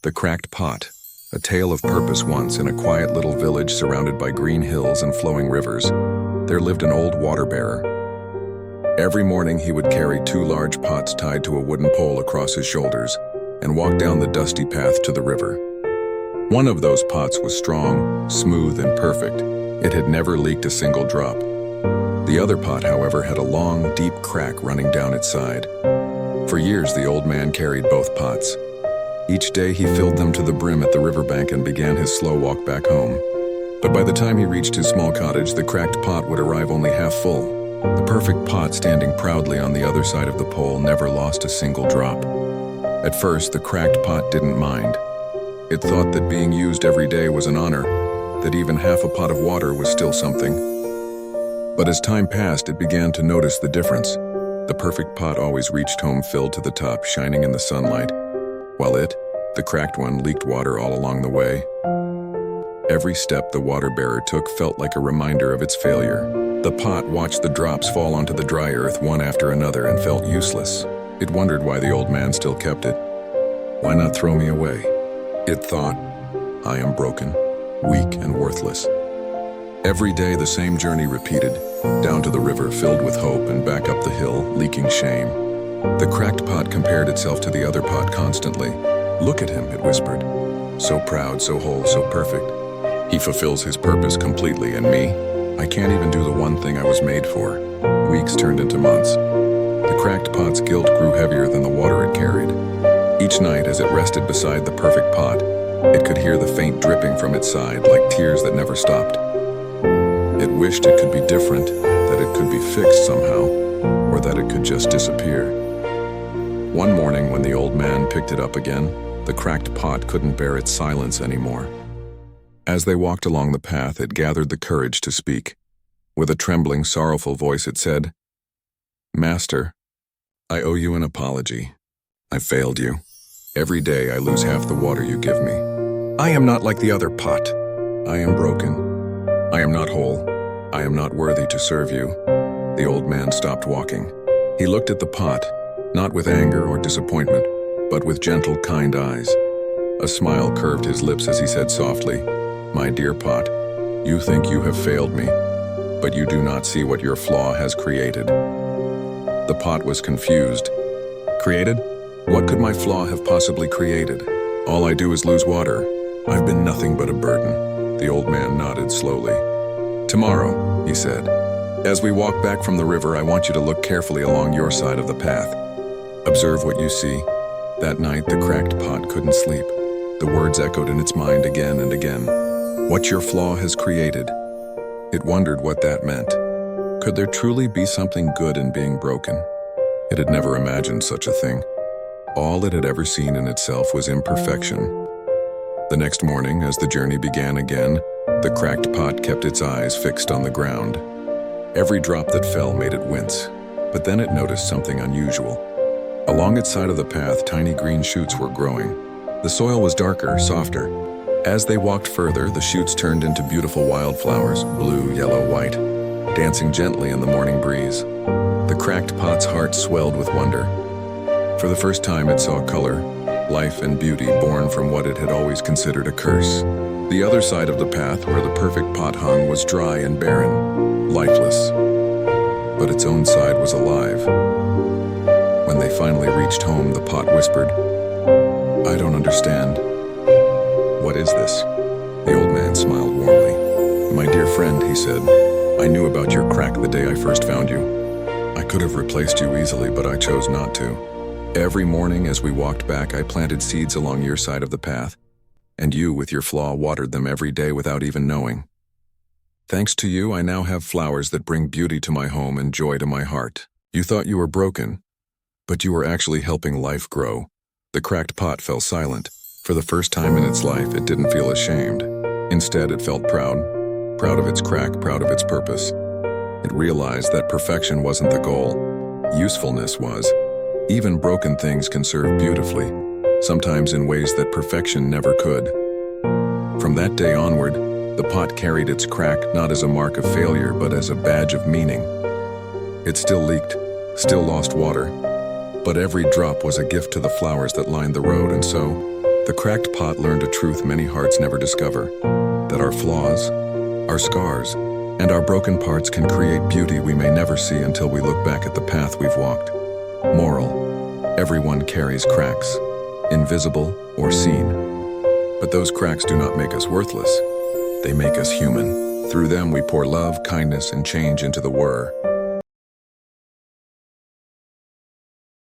The Cracked Pot, a tale of purpose. Once in a quiet little village surrounded by green hills and flowing rivers, there lived an old water bearer. Every morning he would carry 2 large pots tied to a wooden pole across his shoulders and walk down the dusty path to the river. One of those pots was strong, smooth, and perfect. It had never leaked a single drop. The other pot, however, had a long, deep crack running down its side. For years, the old man carried both pots. Each day he filled them to the brim at the riverbank and began his slow walk back home. But by the time he reached his small cottage, the cracked pot would arrive only half full. The perfect pot, standing proudly on the other side of the pole, never lost a single drop. At first, the cracked pot didn't mind. It thought that being used every day was an honor, that even half a pot of water was still something. But as time passed, it began to notice the difference. The perfect pot always reached home filled to the top, shining in the sunlight, while it, the cracked one, leaked water all along the way. Every step the water bearer took felt like a reminder of its failure. The pot watched the drops fall onto the dry earth one after another and felt useless. It wondered why the old man still kept it. Why not throw me away? It thought, I am broken, weak, and worthless. Every day the same journey repeated, down to the river filled with hope and back up the hill, leaking shame. The cracked pot compared itself to the other pot constantly. Look at him, it whispered. So proud, so whole, so perfect. He fulfills his purpose completely, and me? I can't even do the one thing I was made for. Weeks turned into months. The cracked pot's guilt grew heavier than the water it carried. Each night, as it rested beside the perfect pot, it could hear the faint dripping from its side, like tears that never stopped. It wished it could be different, that it could be fixed somehow, or that it could just disappear. One morning, when the old man picked it up again, the cracked pot couldn't bear its silence anymore. As they walked along the path, it gathered the courage to speak. With a trembling, sorrowful voice, it said, Master, I owe you an apology. I failed you. Every day I lose half the water you give me. I am not like the other pot. I am broken. I am not whole. I am not worthy to serve you. The old man stopped walking. He looked at the pot, not with anger or disappointment, but with gentle, kind eyes. A smile curved his lips as he said softly, My dear pot, you think you have failed me, but you do not see what your flaw has created. The pot was confused. Created? What could my flaw have possibly created? All I do is lose water. I've been nothing but a burden. The old man nodded slowly. Tomorrow, he said, as we walk back from the river, I want you to look carefully along your side of the path. Observe what you see. That night, the cracked pot couldn't sleep. The words echoed in its mind again and again. What your flaw has created. It wondered what that meant. Could there truly be something good in being broken? It had never imagined such a thing. All it had ever seen in itself was imperfection. The next morning, as the journey began again, the cracked pot kept its eyes fixed on the ground. Every drop that fell made it wince, but then it noticed something unusual. Along its side of the path, tiny green shoots were growing. The soil was darker, softer. As they walked further, the shoots turned into beautiful wildflowers, blue, yellow, white, dancing gently in the morning breeze. The cracked pot's heart swelled with wonder. For the first time, it saw color, life, and beauty born from what it had always considered a curse. The other side of the path, where the perfect pot hung, was dry and barren, lifeless. But its own side was alive. When they finally reached home, the pot whispered, I don't understand. What is this? The old man smiled warmly. My dear friend, he said, I knew about your crack the day I first found you. I could have replaced you easily, but I chose not to. Every morning as we walked back, I planted seeds along your side of the path, and you, with your flaw, watered them every day without even knowing. Thanks to you, I now have flowers that bring beauty to my home and joy to my heart. You thought you were broken, but you were actually helping life grow. The cracked pot fell silent. For the first time in its life, it didn't feel ashamed. Instead, it felt proud of its crack, proud of its purpose. It realized that perfection wasn't the goal. Usefulness was. Even broken things can serve beautifully, sometimes in ways that perfection never could. From that day onward, the pot carried its crack not as a mark of failure, but as a badge of meaning. It still leaked, still lost water, but every drop was a gift to the flowers that lined the road, and so, The cracked pot learned a truth many hearts never discover, that our flaws, our scars, and our broken parts can create beauty we may never see until we look back at the path we've walked. Moral: everyone carries cracks, invisible or seen. But those cracks do not make us worthless. They make us human. Through them we pour love, kindness, and change into the whir.